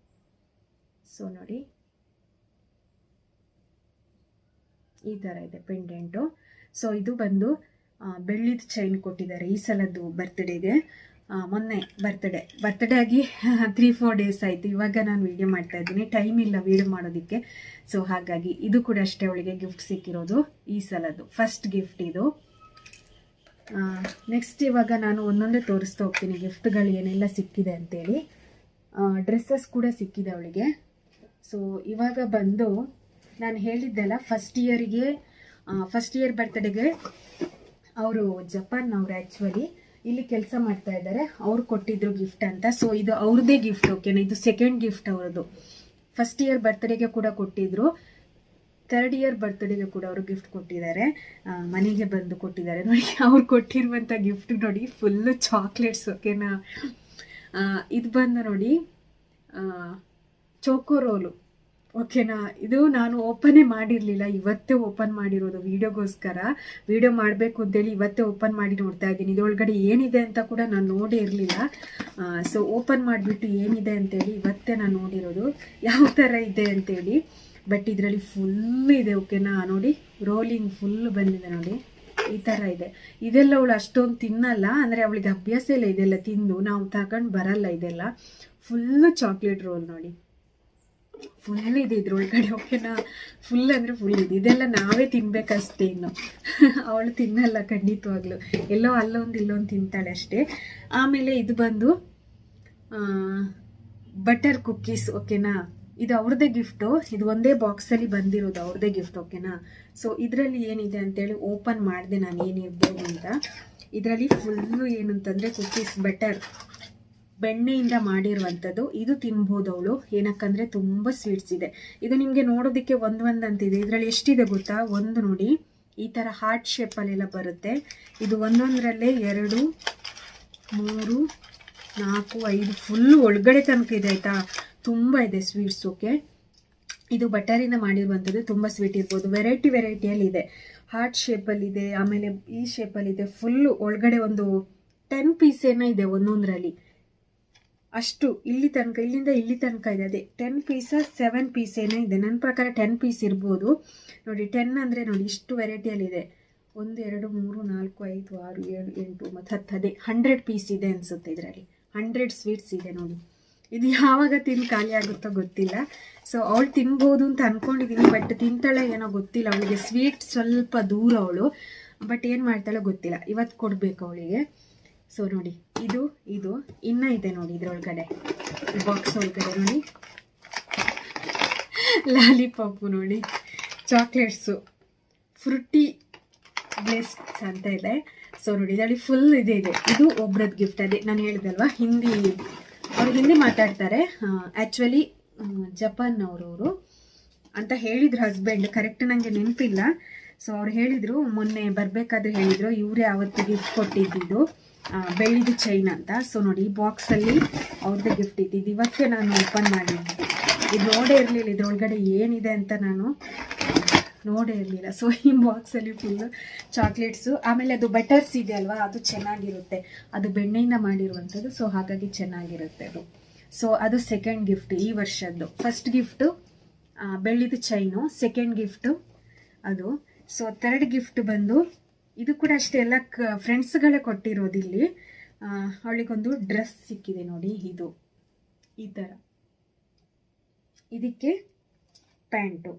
ಸೊ ನೋಡಿ ಈ ಥರ ಇದೆ ಪೆಂಡೆಂಟು. ಸೊ ಇದು ಬಂದು ಬೆಳ್ಳಿದ ಚೈನ್ ಕೊಟ್ಟಿದ್ದಾರೆ ಈ ಸಲದ್ದು ಬರ್ತ್ಡೇಗೆ. ಮೊನ್ನೆ ಬರ್ತ್ಡೇ ಆಗಿ 3-4 ಡೇಸ್ ಆಯಿತು. ಇವಾಗ ನಾನು ವೀಡಿಯೋ ಮಾಡ್ತಾ ಇದ್ದೀನಿ, ಟೈಮ್ ಇಲ್ಲ ವೀಡಿಯೋ ಮಾಡೋದಕ್ಕೆ. ಸೊ ಹಾಗಾಗಿ ಇದು ಕೂಡ ಅಷ್ಟೇ ಅವಳಿಗೆ ಗಿಫ್ಟ್ ಸಿಕ್ಕಿರೋದು ಈ ಸಲದ್ದು, ಫಸ್ಟ್ ಗಿಫ್ಟ್ ಇದು. ನೆಕ್ಸ್ಟ್ ಇವಾಗ ನಾನು ಒಂದೊಂದೇ ತೋರಿಸ್ತಾ ಹೋಗ್ತೀನಿ ಗಿಫ್ಟ್ಗಳು ಏನೆಲ್ಲ ಸಿಕ್ಕಿದೆ ಅಂತೇಳಿ. ಡ್ರೆಸ್ಸಸ್ ಕೂಡ ಸಿಕ್ಕಿದೆ ಅವಳಿಗೆ. ಸೊ ಇವಾಗ ಬಂದು ನಾನು ಹೇಳಿದ್ದೆಲ್ಲ ಫಸ್ಟ್ ಇಯರ್ ಬರ್ತ್ಡೇಗೆ ಅವರು ಜಪಾನ್ನವ್ರು ಆ್ಯಕ್ಚುಲಿ ಇಲ್ಲಿ ಕೆಲಸ ಮಾಡ್ತಾ ಇದ್ದಾರೆ, ಅವ್ರು ಕೊಟ್ಟಿದ್ರು ಗಿಫ್ಟ್ ಅಂತ. ಸೊ ಇದು ಅವ್ರದ್ದೇ ಗಿಫ್ಟ್, ಓಕೆನಾ. ಇದು ಸೆಕೆಂಡ್ ಗಿಫ್ಟ್ ಅವ್ರದ್ದು. ಫಸ್ಟ್ ಇಯರ್ ಬರ್ತ್ಡೇಗೆ ಕೂಡ ಕೊಟ್ಟಿದ್ರು, 3rd ಇಯರ್ ಬರ್ತ್ಡೇಗೆ ಕೂಡ ಅವರು ಗಿಫ್ಟ್ ಕೊಟ್ಟಿದ್ದಾರೆ, ಮನೆಗೆ ಬಂದು ಕೊಟ್ಟಿದ್ದಾರೆ. ನೋಡಿ ಅವ್ರು ಕೊಟ್ಟಿರುವಂಥ ಗಿಫ್ಟ್ ನೋಡಿ, ಫುಲ್ಲು ಚಾಕ್ಲೇಟ್ಸ್, ಓಕೆನಾ. ಇದು ಬಂದು ನೋಡಿ ಚೋಕೋ ರೋಲು, ಓಕೆನಾ. ಇದು ನಾನು ಓಪನೇ ಮಾಡಿರಲಿಲ್ಲ, ಇವತ್ತೇ ಓಪನ್ ಮಾಡಿರೋದು ವೀಡಿಯೋಗೋಸ್ಕರ. ವೀಡಿಯೋ ಮಾಡಬೇಕು ಅಂತೇಳಿ ಇವತ್ತೇ ಓಪನ್ ಮಾಡಿ ನೋಡ್ತಾ ಇದ್ದೀನಿ. ಇದರೊಳಗಡೆ ಏನಿದೆ ಅಂತ ಕೂಡ ನಾನು ನೋಡೇ ಇರಲಿಲ್ಲ. ಸೊ ಓಪನ್ ಮಾಡಿಬಿಟ್ಟು ಏನಿದೆ ಅಂತೇಳಿ ಇವತ್ತೇ ನಾನು ನೋಡಿರೋದು, ಯಾವ ಥರ ಇದೆ ಅಂತೇಳಿ. ಬಟ್ ಇದರಲ್ಲಿ ಫುಲ್ ಇದೆ, ಓಕೆನಾ. ನೋಡಿ ರೋಲಿಂಗ್ ಫುಲ್ ಬಂದಿದೆ ನೋಡಿ, ಈ ಥರ ಇದೆ. ಇದೆಲ್ಲ ಅವಳು ಅಷ್ಟೊಂದು ತಿನ್ನಲ್ಲ, ಅಂದರೆ ಅವಳಿಗೆ ಅಭ್ಯಾಸ ಇಲ್ಲ ಇದೆಲ್ಲ ತಿಂದು, ನಾವು ತಗೊಂಡು ಬರಲ್ಲ ಇದೆಲ್ಲ. ಫುಲ್ಲು ಚಾಕ್ಲೇಟ್ ರೋಲ್ ನೋಡಿ, ಫುಲ್ ಇದೆ ಇದ್ರೊಳಗಡೆ, ಓಕೆನಾ. ಫುಲ್ ಅಂದರೆ ಫುಲ್ ಇದೆ. ಇದೆಲ್ಲ ನಾವೇ ತಿನ್ಬೇಕಷ್ಟೇ, ಇನ್ನು ಅವಳು ತಿನ್ನಲ್ಲ ಖಂಡಿತವಾಗ್ಲು, ಎಲ್ಲೋ ಅಲ್ಲೊಂದು ಇಲ್ಲೊಂದು ತಿಂತಾಳೆ ಅಷ್ಟೇ. ಆಮೇಲೆ ಇದು ಬಂದು ಬಟರ್ ಕುಕ್ಕೀಸ್, ಓಕೆನಾ. ಇದು ಅವ್ರದ್ದೇ ಗಿಫ್ಟು, ಇದು ಒಂದೇ ಬಾಕ್ಸಲ್ಲಿ ಬಂದಿರೋದು ಅವ್ರದ್ದೇ ಗಿಫ್ಟ್, ಓಕೆನಾ. ಸೊ ಇದರಲ್ಲಿ ಏನಿದೆ ಅಂತೇಳಿ ಓಪನ್ ಮಾಡಿದೆ ನಾನು, ಏನಿರ್ಬೋದು ಅಂತ. ಇದರಲ್ಲಿ ಫುಲ್ಲು ಏನು ಅಂತಂದರೆ ಕುಕ್ಕೀಸ್, ಬಟರ್ ಬೆಣ್ಣೆಯಿಂದ ಮಾಡಿರುವಂಥದ್ದು. ಇದು ತಿನ್ಬೋದು ಅವಳು, ಏನಕ್ಕಂದರೆ ತುಂಬ ಸ್ವೀಟ್ಸ್ ಇದೆ. ಇದು ನಿಮಗೆ ನೋಡೋದಕ್ಕೆ ಒಂದು ಅಂತಿದೆ, ಇದರಲ್ಲಿ ಎಷ್ಟಿದೆ ಗೊತ್ತಾ, ಒಂದು ನೋಡಿ ಈ ಥರ ಹಾರ್ಟ್ ಶೇಪಲ್ಲೆಲ್ಲ ಬರುತ್ತೆ. ಇದು ಒಂದೊಂದರಲ್ಲೇ 2, 3, 4, 5 ಫುಲ್ಲು ಒಳಗಡೆ ತನಕ ಇದೆ, ಆಯಿತಾ. ತುಂಬ ಇದೆ ಸ್ವೀಟ್ಸ್, ಓಕೆ. ಇದು ಬಟರಿಂದ ಮಾಡಿರುವಂಥದ್ದು, ತುಂಬ ಸ್ವೀಟ್ ಇರ್ಬೋದು. ವೆರೈಟಿಯಲ್ಲಿದೆ, ಹಾರ್ಟ್ ಶೇಪಲ್ಲಿದೆ, ಆಮೇಲೆ ಈ ಶೇಪಲ್ಲಿದೆ. ಫುಲ್ಲು ಒಳಗಡೆ ಒಂದು 10 ಪೀಸ್ ಏನೋ ಇದೆ ಒಂದೊಂದರಲ್ಲಿ, ಅಷ್ಟು ಇಲ್ಲಿ ತನಕ, ಇಲ್ಲಿಂದ ಇಲ್ಲಿ ತನಕ ಇದೆ. ಅದೇ 10 ಪೀಸ 7 ಪೀಸ್ ಏನೋ ಇದೆ, ನನ್ನ ಪ್ರಕಾರ 10 ಪೀಸ್ ಇರ್ಬೋದು. ನೋಡಿ 10 ಅಂದರೆ ನೋಡಿ ಇಷ್ಟು ವೆರೈಟಿಯಲ್ಲಿದೆ. 1, 2, 3, 4, 5, 6, 7, 8 ಮತ್ತು 10, ಅದೇ 100 ಪೀಸ್ ಇದೆ ಅನಿಸುತ್ತೆ. ಇದರಲ್ಲಿ 100 ಸ್ವೀಟ್ಸ್ ಇದೆ ನೋಡಿ. ಇದು ಯಾವಾಗ ತಿಂದು ಖಾಲಿ ಆಗುತ್ತೋ ಗೊತ್ತಿಲ್ಲ. ಸೊ ಅವಳು ತಿನ್ಬೋದು ಅಂತ ಅಂದ್ಕೊಂಡಿದ್ದೀನಿ, ಬಟ್ ತಿಂತಾಳೆ ಏನೋ ಗೊತ್ತಿಲ್ಲ. ಅವಳಿಗೆ ಸ್ವೀಟ್ ಸ್ವಲ್ಪ ದೂರ ಅವಳು, ಬಟ್ ಏನು ಮಾಡ್ತಾಳೋ ಗೊತ್ತಿಲ್ಲ. ಇವತ್ತು ಕೊಡಬೇಕು ಅವಳಿಗೆ. ಸೊ ನೋಡಿ ಇದು ಇನ್ನೂ ಇದೆ ನೋಡಿ ಇದರೊಳಗಡೆ, ಬಾಕ್ಸ್ ಒಳಗಡೆ ನೋಡಿ ಲಾಲಿಪಾಪು ನೋಡಿ, ಚಾಕ್ಲೇಟ್ಸು, ಫ್ರುಟಿ ಬ್ಲೆಸ್ಟ್ಸ್ ಅಂತ ಇದೆ. ಸೊ ನೋಡಿ ಇದರಲ್ಲಿ ಫುಲ್ ಇದೆ. ಇದು ಒಬ್ರದ್ದು ಗಿಫ್ಟ್. ಅದೇ ನಾನು ಹೇಳಿದಲ್ವಾ, ಅವ್ರು ಹಿಂದಿ ಮಾತಾಡ್ತಾರೆ ಆ್ಯಕ್ಚುಲಿ, ಜಪಾನ್ನವರು ಅಂತ ಹೇಳಿದ್ರು ಹಸ್ಬೆಂಡ್, ಕರೆಕ್ಟ್ ನನಗೆ ನೆನಪಿಲ್ಲ. ಸೊ ಅವ್ರು ಹೇಳಿದರು, ಮೊನ್ನೆ ಬರಬೇಕಾದ್ರೆ ಹೇಳಿದರು, ಇವರೇ ಆವತ್ತು ಗಿಫ್ಟ್ ಕೊಟ್ಟಿದ್ದು ಬೆಳ್ಳಿದು ಚೈನ್ ಅಂತ. ಸೊ ನೋಡಿ ಈ ಬಾಕ್ಸಲ್ಲಿ ಅವ್ರದ್ದೇ ಗಿಫ್ಟ್ ಇದ್ದಿದ್ದು, ಇವತ್ತೇ ನಾನು ಓಪನ್ ಮಾಡಿದ್ದೆ. ಇದು ನೋಡೇ ಇರಲಿಲ್ಲ ಇದರೊಳಗಡೆ ಏನಿದೆ ಅಂತ, ನಾನು ನೋಡೇ ಇರಲಿಲ್ಲ. ಸೊ ಈ ಬಾಕ್ಸಲ್ಲಿ ಫುಲ್ಲು ಚಾಕ್ಲೇಟ್ಸು, ಆಮೇಲೆ ಅದು ಬಟರ್ಸ್ ಇದೆ ಅಲ್ವಾ, ಅದು ಚೆನ್ನಾಗಿರುತ್ತೆ, ಅದು ಬೆಣ್ಣೆಯಿಂದ ಮಾಡಿರುವಂಥದ್ದು. ಸೊ ಹಾಗಾಗಿ ಚೆನ್ನಾಗಿರುತ್ತೆ ಅದು. ಸೊ ಅದು ಸೆಕೆಂಡ್ ಗಿಫ್ಟ್ ಈ ವರ್ಷದ್ದು. ಫಸ್ಟ್ ಗಿಫ್ಟು ಬೆಳ್ಳಿದು ಚೈನು, ಸೆಕೆಂಡ್ ಗಿಫ್ಟು ಅದು. ಸೊ 3rd ಗಿಫ್ಟ್ ಬಂದು ಇದು ಕೂಡ ಅಷ್ಟೇ, ಎಲ್ಲ ಫ್ರೆಂಡ್ಸ್ಗಳೇ ಕೊಟ್ಟಿರೋದು. ಇಲ್ಲಿ ಅವಳಿಗೊಂದು ಡ್ರೆಸ್ ಸಿಕ್ಕಿದೆ ನೋಡಿ, ಇದು ಈ ಥರ, ಇದಕ್ಕೆ ಪ್ಯಾಂಟು.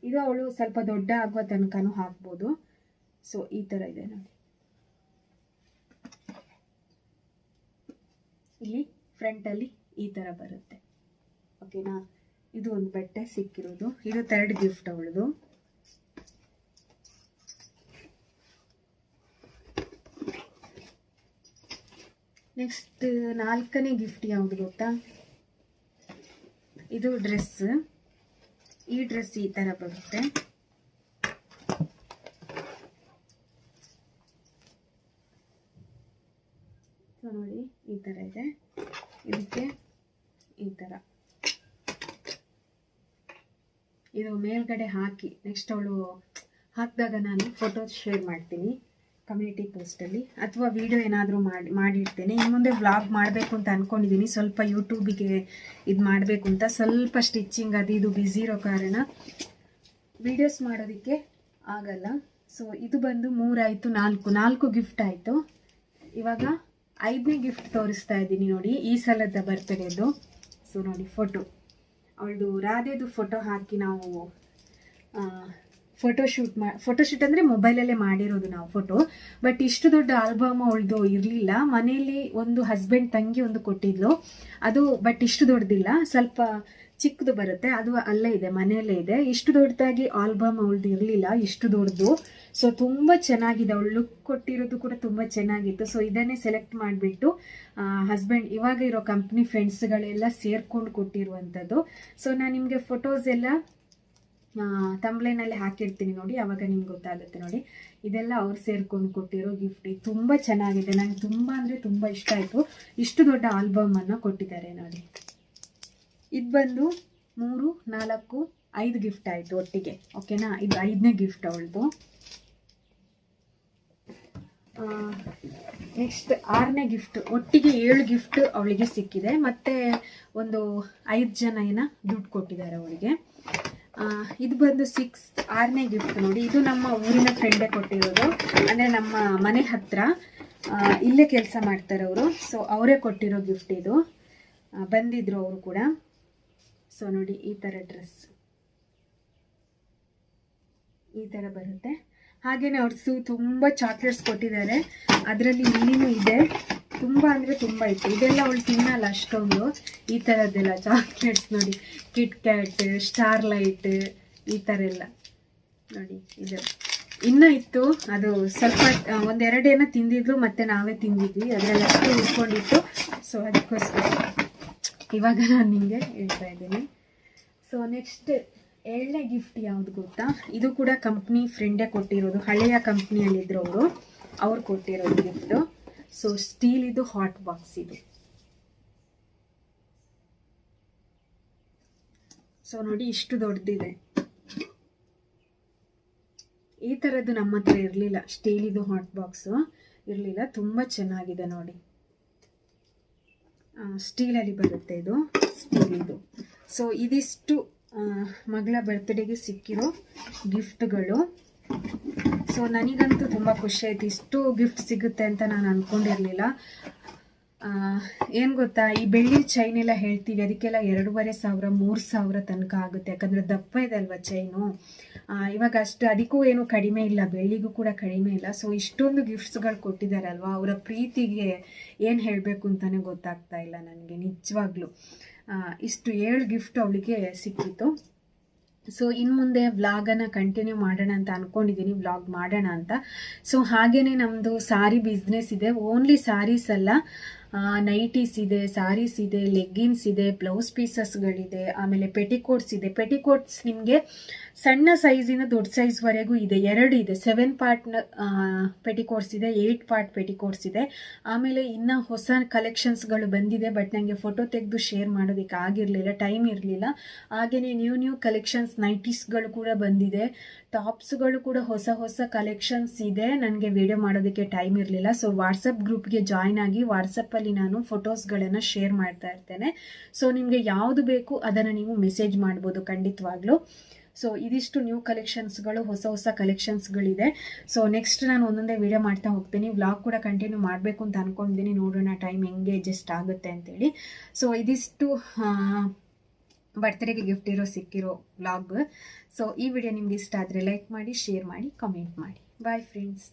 ಇದು ಅವಳು ಸ್ವಲ್ಪ ದೊಡ್ಡ ಆಗುವ ತನಕನೂ ಹಾಕ್ಬೋದು. ಸೊ ಈ ಥರ ಇದೆ ನೋಡಿ. ಇಲ್ಲಿ ಫ್ರಂಟಲ್ಲಿ ಈ ಥರ ಬರುತ್ತೆ. ಓಕೆನಾ. ಇದು ಒಂದು ಬಟ್ಟೆ ಸಿಕ್ಕಿರೋದು. ಇದು 3rd ಗಿಫ್ಟ್ ಅವಳದು. ನೆಕ್ಸ್ಟ್ 4ನೇ ಗಿಫ್ಟ್ ಯಾವುದು ಗೊತ್ತಾ? ಇದು ಡ್ರೆಸ್. ಈ ಡ್ರೆಸ್ ಈ ಥರ ಬರುತ್ತೆ. ನೋಡಿ ಈ ಥರ ಇದೆ. ಇದಕ್ಕೆ ಈ ಥರ ಇದು ಮೇಲ್ಗಡೆ ಹಾಕಿ ನೆಕ್ಸ್ಟ್ ಅವಳು ಹಾಕಿದಾಗ ನಾನು ಫೋಟೋಸ್ ಶೇರ್ ಮಾಡ್ತೀನಿ ಕಮ್ಯುನಿಟಿ ಪೋಸ್ಟಲ್ಲಿ, ಅಥವಾ ವಿಡಿಯೋ ಏನಾದರೂ ಮಾಡಿಡ್ತೇನೆ. ಇನ್ನು ಮುಂದೆ ವ್ಲಾಗ್ ಮಾಡಬೇಕು ಅಂತ ಅಂದ್ಕೊಂಡಿದ್ದೀನಿ. ಸ್ವಲ್ಪ ಯೂಟ್ಯೂಬಿಗೆ ಇದು ಮಾಡಬೇಕು ಅಂತ, ಸ್ವಲ್ಪ ಸ್ಟಿಚ್ಚಿಂಗ್ ಅದು ಇದು ಬ್ಯುಸಿ ಇರೋ ಕಾರಣ ವಿಡಿಯೋಸ್ ಮಾಡೋದಕ್ಕೆ ಆಗಲ್ಲ. ಸೊ ಇದು ಬಂದು 3 ಆಯಿತು, 4 ಗಿಫ್ಟ್ ಆಯಿತು. ಇವಾಗ 5ನೇ ಗಿಫ್ಟ್ ತೋರಿಸ್ತಾ ಇದ್ದೀನಿ ನೋಡಿ, ಈ ಸಲದ ಬರ್ತಡೇದು. ಸೊ ನೋಡಿ ಅವಳದು ರಾಧೆದು ಫೋಟೋ ಹಾಕಿ ನಾವು ಫೋಟೋಶೂಟ್ ಅಂದರೆ ಮೊಬೈಲಲ್ಲೇ ಮಾಡಿರೋದು ನಾವು ಫೋಟೋ. ಬಟ್ ಇಷ್ಟು ದೊಡ್ಡ ಆಲ್ಬಮ್ ಅವಳದು ಇರಲಿಲ್ಲ. ಮನೆಯಲ್ಲಿ ಒಂದು ಹಸ್ಬೆಂಡ್ ತಂಗಿ ಒಂದು ಕೊಟ್ಟಿದ್ಲು ಅದು, ಬಟ್ ಇಷ್ಟು ದೊಡ್ಡದಿಲ್ಲ, ಸ್ವಲ್ಪ ಚಿಕ್ಕದು ಬರುತ್ತೆ. ಅದು ಅಲ್ಲೇ ಇದೆ, ಮನೆಯಲ್ಲೇ ಇದೆ. ಇಷ್ಟು ದೊಡ್ಡದಾಗಿ ಆಲ್ಬಮ್ ಅವಳದು ಇರಲಿಲ್ಲ, ಇಷ್ಟು ದೊಡ್ಡದು. ಸೊ ತುಂಬ ಚೆನ್ನಾಗಿದೆ, ಅವಳು ಲುಕ್ ಕೊಟ್ಟಿರೋದು ಕೂಡ ತುಂಬ ಚೆನ್ನಾಗಿತ್ತು. ಸೊ ಇದನ್ನೇ ಸೆಲೆಕ್ಟ್ ಮಾಡಿಬಿಟ್ಟು ಹಸ್ಬೆಂಡ್ ಇವಾಗ ಇರೋ ಕಂಪ್ನಿ ಫ್ರೆಂಡ್ಸ್ಗಳೆಲ್ಲ ಸೇರ್ಕೊಂಡು ಕೊಟ್ಟಿರುವಂಥದ್ದು. ಸೊ ನಾನು ನಿಮಗೆ ಫೋಟೋಸ್ ಎಲ್ಲ ತಂಬ್ಲೈನಲ್ಲಿ ಹಾಕಿರ್ತೀನಿ ನೋಡಿ, ಆವಾಗ ನಿಮ್ಗೆ ಗೊತ್ತಾಗುತ್ತೆ ನೋಡಿ. ಇದೆಲ್ಲ ಅವ್ರು ಸೇರ್ಕೊಂಡು ಕೊಟ್ಟಿರೋ ಗಿಫ್ಟ್. ತುಂಬ ಚೆನ್ನಾಗಿದೆ, ನಂಗೆ ತುಂಬ ಅಂದರೆ ತುಂಬ ಇಷ್ಟ ಆಯಿತು. ಇಷ್ಟು ದೊಡ್ಡ ಆಲ್ಬಮನ್ನು ಕೊಟ್ಟಿದ್ದಾರೆ ನೋಡಿ. ಇದು ಬಂದು 3, 4, 5 ಗಿಫ್ಟ್ ಆಯಿತು ಒಟ್ಟಿಗೆ. ಓಕೆನಾ. ಇದು 5ನೇ ಗಿಫ್ಟ್ ಅವಳದು. ನೆಕ್ಸ್ಟ್ 6ನೇ ಗಿಫ್ಟ್. ಒಟ್ಟಿಗೆ 7 ಗಿಫ್ಟ್ ಅವಳಿಗೆ ಸಿಕ್ಕಿದೆ. ಮತ್ತು ಒಂದು 5 ಜನ ದುಡ್ಡು ಕೊಟ್ಟಿದ್ದಾರೆ ಅವಳಿಗೆ. ಇದು ಬಂದು 6ನೇ ಗಿಫ್ಟ್ ನೋಡಿ. ಇದು ನಮ್ಮ ಊರಿನ ಫ್ರೆಂಡೇ ಕೊಟ್ಟಿರೋದು, ಅಂದರೆ ನಮ್ಮ ಮನೆ ಹತ್ರ ಇಲ್ಲೇ ಕೆಲಸ ಮಾಡ್ತಾರೆ ಅವರು. ಸೊ ಅವರೇ ಕೊಟ್ಟಿರೋ ಗಿಫ್ಟ್ ಇದು. ಬಂದಿದ್ರು ಅವರು ಕೂಡ. ಸೊ ನೋಡಿ ಈ ಥರ ಡ್ರೆಸ್ ಈ ಥರ ಬರುತ್ತೆ. ಹಾಗೆಯೇ ಅವ್ರು ತುಂಬ ಚಾಕ್ಲೇಟ್ಸ್ ಕೊಟ್ಟಿದ್ದಾರೆ. ಅದರಲ್ಲಿ ಇಲ್ಲಿನೂ ಇದೆ, ತುಂಬ ಅಂದರೆ ತುಂಬ ಇತ್ತು. ಇದೆಲ್ಲ ಅವಳು ತಿನ್ನಲ್ಲ ಅಷ್ಟೊಂದು, ಈ ಥರದ್ದೆಲ್ಲ ಚಾಕ್ಲೇಟ್ಸ್ ನೋಡಿ. ಕಿಟ್ ಕ್ಯಾಟ್, ಸ್ಟಾರ್ಲೈಟ್, ಈ ಥರ ಎಲ್ಲ ನೋಡಿ. ಇದು ಇನ್ನೂ ಇತ್ತು, ಅದು ಸ್ವಲ್ಪ 1-2 ತಿಂದಿದ್ಲು, ಮತ್ತು ನಾವೇ ತಿಂದಿದ್ವಿ. ಅದರಲ್ಲಿ ಅಷ್ಟು ಉಳ್ಕೊಂಡಿತ್ತು. ಸೊ ಅದಕ್ಕೋಸ್ಕರ ಇವಾಗ ನಾನು ನಿಮಗೆ ಹೇಳ್ತಾ ಇದ್ದೀನಿ. ಸೊ ನೆಕ್ಸ್ಟ್ 7ನೇ ಗಿಫ್ಟ್ ಯಾವುದು ಗೊತ್ತಾ? ಇದು ಕೂಡ ಕಂಪ್ನಿ ಫ್ರೆಂಡೇ ಕೊಟ್ಟಿರೋದು, ಹಳೆಯ ಕಂಪ್ನಿಯಲ್ಲಿದ್ದರು ಅವ್ರು ಕೊಟ್ಟಿರೋದು ಗಿಫ್ಟು. ಸೊ ಸ್ಟೀಲ್ ಇದು ಹಾಟ್ ಬಾಕ್ಸ್ ಇದು. ಸೊ ನೋಡಿ ಇಷ್ಟು ದೊಡ್ಡದಿದೆ. ಈ ಥರದ್ದು ನಮ್ಮ ಹತ್ರ ಇರಲಿಲ್ಲ, ಸ್ಟೀಲಿದು ಹಾಟ್ ಬಾಕ್ಸು ಇರಲಿಲ್ಲ. ತುಂಬ ಚೆನ್ನಾಗಿದೆ ನೋಡಿ, ಸ್ಟೀಲಲ್ಲಿ ಬರುತ್ತೆ ಇದು, ಸ್ಟೀಲಿದು. ಸೊ ಇದಿಷ್ಟು ಮಗಳ ಬರ್ತ್ಡೇಗೆ ಸಿಕ್ಕಿರೋ ಗಿಫ್ಟ್ಗಳು. ಸೊ ನನಗಂತೂ ತುಂಬ ಖುಷಿ ಆಯ್ತು, ಇಷ್ಟು ಗಿಫ್ಟ್ ಸಿಗುತ್ತೆ ಅಂತ ನಾನು ಅಂದ್ಕೊಂಡಿರಲಿಲ್ಲ. ಏನು ಗೊತ್ತಾ, ಈ ಬೆಳ್ಳಿ ಚೈನ್ ಎಲ್ಲ ಹೇಳ್ತೀವಿ, ಅದಕ್ಕೆಲ್ಲ 2,500 3,000 ತನಕ ಆಗುತ್ತೆ. ಯಾಕಂದರೆ ದಪ್ಪ ಇದೆ ಅಲ್ವಾ ಚೈನು. ಇವಾಗ ಅದಕ್ಕೂ ಏನು ಕಡಿಮೆ ಇಲ್ಲ, ಬೆಳ್ಳಿಗೂ ಕೂಡ ಕಡಿಮೆ ಇಲ್ಲ. ಸೊ ಇಷ್ಟೊಂದು ಗಿಫ್ಟ್ಸ್ಗಳು ಕೊಟ್ಟಿದ್ದಾರಲ್ವಾ, ಅವರ ಪ್ರೀತಿಗೆ ಏನು ಹೇಳಬೇಕು ಅಂತಲೇ ಗೊತ್ತಾಗ್ತಾ ಇಲ್ಲ ನನಗೆ ನಿಜವಾಗ್ಲೂ. ಇಷ್ಟು 7 ಗಿಫ್ಟ್ ಅವಳಿಗೆ ಸಿಕ್ಕಿತ್ತು. ಸೊ ಇನ್ನು ಮುಂದೆ ವ್ಲಾಗನ್ನು ಕಂಟಿನ್ಯೂ ಮಾಡೋಣ ಅಂತ ಅಂದ್ಕೊಂಡಿದ್ದೀನಿ, ವ್ಲಾಗ್ ಮಾಡೋಣ ಅಂತ. ಸೊ ಹಾಗೆಯೇ ನಮ್ಮದು ಸಾರಿ ಬಿಸ್ನೆಸ್ ಇದೆ. ಓನ್ಲಿ ಸಾರೀಸ್ ಅಲ್ಲ, ನೈಟೀಸ್ ಇದೆ, ಸಾರೀಸ್ ಇದೆ, ಲೆಗ್ಗಿನ್ಸ್ ಇದೆ, ಬ್ಲೌಸ್ ಪೀಸಸ್ಗಳಿದೆ, ಆಮೇಲೆ ಪೆಟಿಕೋಟ್ಸ್ ಇದೆ. ಪೆಟಿಕೋಟ್ಸ್ ನಿಮಗೆ ಸಣ್ಣ ಸೈಜಿಂದ ದೊಡ್ಡ ಸೈಜ್ವರೆಗೂ ಇದೆ, 2 ಇದೆ. 7 ಪಾರ್ಟ್ ಪೆಟಿಕೋಟ್ಸ್ ಇದೆ, 8 ಪಾರ್ಟ್ ಪೆಟಿಕೋಟ್ಸ್ ಇದೆ. ಆಮೇಲೆ ಇನ್ನು ಹೊಸ ಕಲೆಕ್ಷನ್ಸ್ಗಳು ಬಂದಿದೆ, ಬಟ್ ನನಗೆ ಫೋಟೋ ತೆಗೆದು ಶೇರ್ ಮಾಡೋದಕ್ಕೆ ಆಗಿರಲಿಲ್ಲ, ಟೈಮ್ ಇರಲಿಲ್ಲ. ಹಾಗೆಯೇ ನ್ಯೂ ಕಲೆಕ್ಷನ್ಸ್ ನೈಟೀಸ್ಗಳು ಕೂಡ ಬಂದಿದೆ, ಟಾಪ್ಸ್ಗಳು ಕೂಡ ಹೊಸ ಕಲೆಕ್ಷನ್ಸ್ ಇದೆ. ನನಗೆ ವಿಡಿಯೋ ಮಾಡೋದಕ್ಕೆ ಟೈಮ್ ಇರಲಿಲ್ಲ. ಸೊ ವಾಟ್ಸಪ್ ಗ್ರೂಪ್ಗೆ ಜಾಯ್ನ್ ಆಗಿ ವಾಟ್ಸಪ್ಪಲ್ಲಿ ನಾನು ಫೋಟೋಸ್ಗಳನ್ನು ಶೇರ್ ಮಾಡ್ತಾ ಇರ್ತೇನೆ. ಸೊ ನಿಮಗೆ ಯಾವುದು ಬೇಕು ಅದನ್ನು ನೀವು ಮೆಸೇಜ್ ಮಾಡ್ಬೋದು ಖಂಡಿತವಾಗ್ಲೂ. ಸೊ ಇದಿಷ್ಟು ನ್ಯೂ ಕಲೆಕ್ಷನ್ಸ್ಗಳು, ಹೊಸ ಕಲೆಕ್ಷನ್ಸ್ಗಳಿದೆ. ಸೊ ನೆಕ್ಸ್ಟ್ ನಾನು ಒಂದೊಂದೇ ವಿಡಿಯೋ ಮಾಡ್ತಾ ಹೋಗ್ತೀನಿ. ವ್ಲಾಗ್ ಕೂಡ ಕಂಟಿನ್ಯೂ ಮಾಡಬೇಕು ಅಂತ ಅಂದ್ಕೊಂಡಿದ್ದೀನಿ, ನೋಡೋಣ ಟೈಮ್ ಹೆಂಗೆ ಅಡ್ಜಸ್ಟ್ ಆಗುತ್ತೆ ಅಂತೇಳಿ. ಸೊ ಇದಿಷ್ಟು ಬರ್ತ್ಡೇಗೆ ಗಿಫ್ಟ್ ಸಿಕ್ಕಿರೋ ವ್ಲಾಗ್. ಸೊ ಈ ವಿಡಿಯೋ ನಿಮ್ಗೆ ಇಷ್ಟ ಆದರೆ ಲೈಕ್ ಮಾಡಿ, ಶೇರ್ ಮಾಡಿ, ಕಮೆಂಟ್ ಮಾಡಿ. Bye friends.